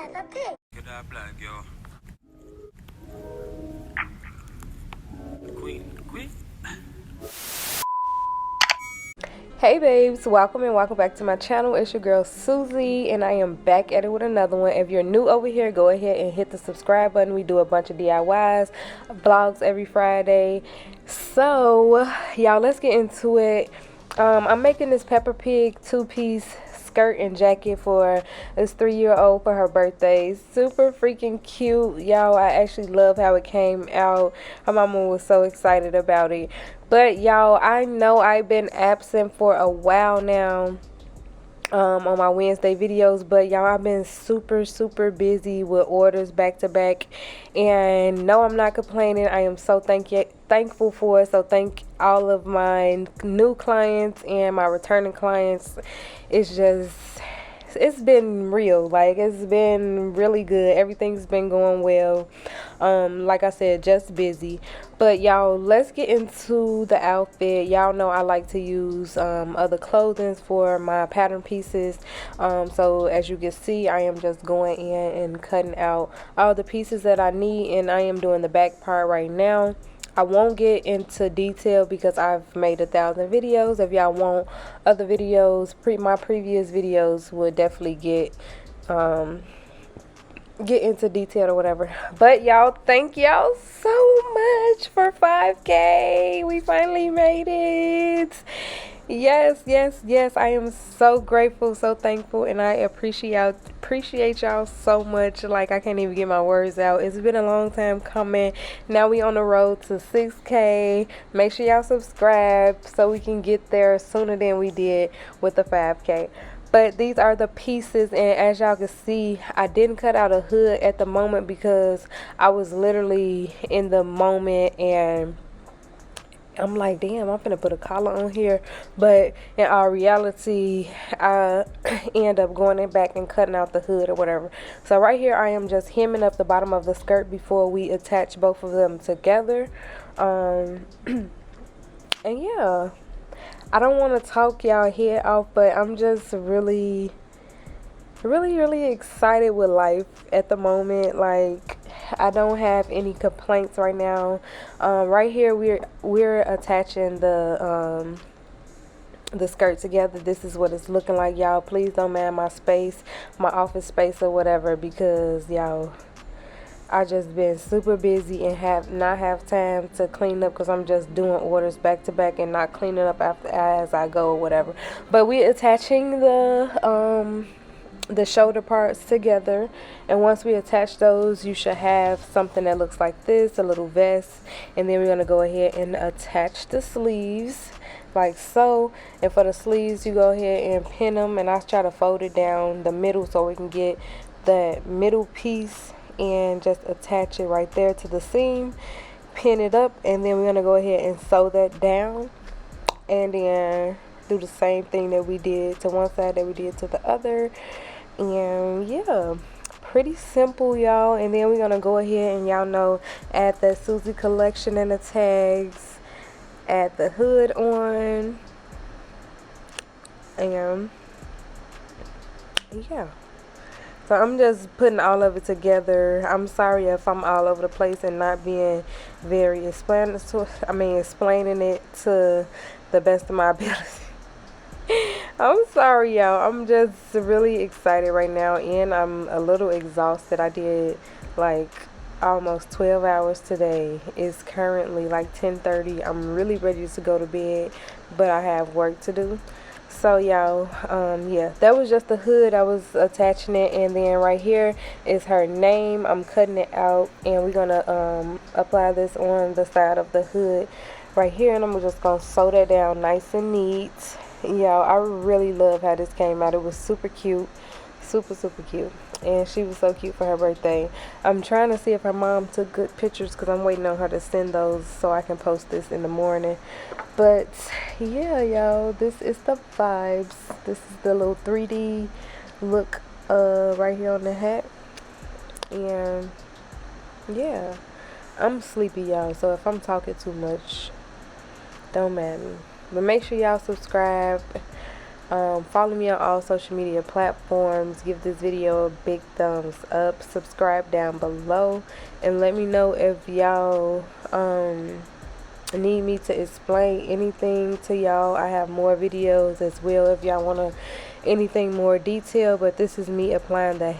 Peppa Pig. Get that black, yo. Queen. Hey babes, welcome and welcome back to my channel. It's your girl Susie and I am back at it with another one. If you're new over here, go ahead and hit the subscribe button. We do a bunch of DIYs, vlogs every Friday. So y'all, let's get into it. I'm making this Peppa Pig two-piece skirt and jacket for this 3-year-old for her birthday. Super freaking cute, y'all. I actually love how it came out. Her mama was so excited about it. But y'all, I know I've been absent for a while now on my Wednesday videos, but y'all, I've been super busy with orders back to back, and no, I'm not complaining. I am so thankful for it. So thank all of my new clients and my returning clients. It's been real. Like, it's been really good. Everything's been going well. Like I said, just busy. But y'all, let's get into the outfit. Y'all know I like to use other clothing for my pattern pieces. So as you can see, I am just going in and cutting out all the pieces that I need, and I am doing the back part right now. I won't get into detail because I've made 1,000 videos. If y'all want other videos, my previous videos would definitely get into detail or whatever. But y'all, thank y'all so much for 5K. We finally made it. Yes. I am so grateful, so thankful, and I appreciate y'all so much. Like, I can't even get my words out. It's been a long time coming. Now we on the road to 6K. Make sure y'all subscribe so we can get there sooner than we did with the 5K. But these are the pieces, and as y'all can see, I didn't cut out a hood at the moment because I was literally in the moment, and I'm like, damn, I'm gonna put a collar on here. But in all reality, I end up going back and cutting out the hood or whatever. So right here, I am just hemming up the bottom of the skirt before we attach both of them together. And yeah, I don't want to talk y'all head off, but I'm just really excited with life at the moment. Like, I don't have any complaints right now. Right here, we're attaching the skirt together. This is what it's looking like, y'all. Please don't mind my space, my office space or whatever, because y'all, I just been super busy and not have time to clean up because I'm just doing orders back to back and not cleaning up as I go or whatever. But we're attaching the shoulder parts together, and once we attach those, you should have something that looks like this, a little vest. And then we're going to go ahead and attach the sleeves like so. And for the sleeves, you go ahead and pin them, and I try to fold it down the middle so we can get that middle piece and just attach it right there to the seam, pin it up, and then we're going to go ahead and sew that down, and then do the same thing that we did to one side that we did to the other. And yeah, pretty simple, y'all. And then we're gonna go ahead and, y'all know, add that SUZIE collection and the tags, add the hood on, and yeah. So I'm just putting all of it together. I'm sorry if I'm all over the place and not being very explaining it to the best of my ability. I'm sorry, y'all. I'm just really excited right now, and I'm a little exhausted. I did like almost 12 hours today. It's currently like 10:30. I'm really ready to go to bed, but I have work to do. So y'all, yeah, that was just the hood. I was attaching it, and then right here is her name. I'm cutting it out, and we're gonna apply this on the side of the hood right here, and I'm just gonna sew that down nice and neat. Y'all, I really love how this came out. It was super cute, super cute, and she was so cute for her birthday. I'm trying to see if her mom took good pictures because I'm waiting on her to send those so I can post this in the morning. But yeah, y'all, this is the vibes. This is the little 3D look right here on the hat. And yeah, I'm sleepy, y'all, so if I'm talking too much, don't mind me. But make sure y'all subscribe. Follow me on all social media platforms. Give this video a big thumbs up. Subscribe down below. And let me know if y'all need me to explain anything to y'all. I have more videos as well if y'all want anything more detailed. But this is me applying the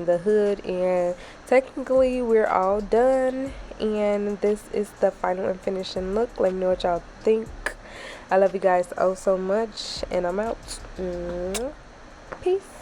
the hood. And technically we're all done. And this is the final and finishing look. Let me know what y'all think. I love you guys oh so much, and I'm out. Peace.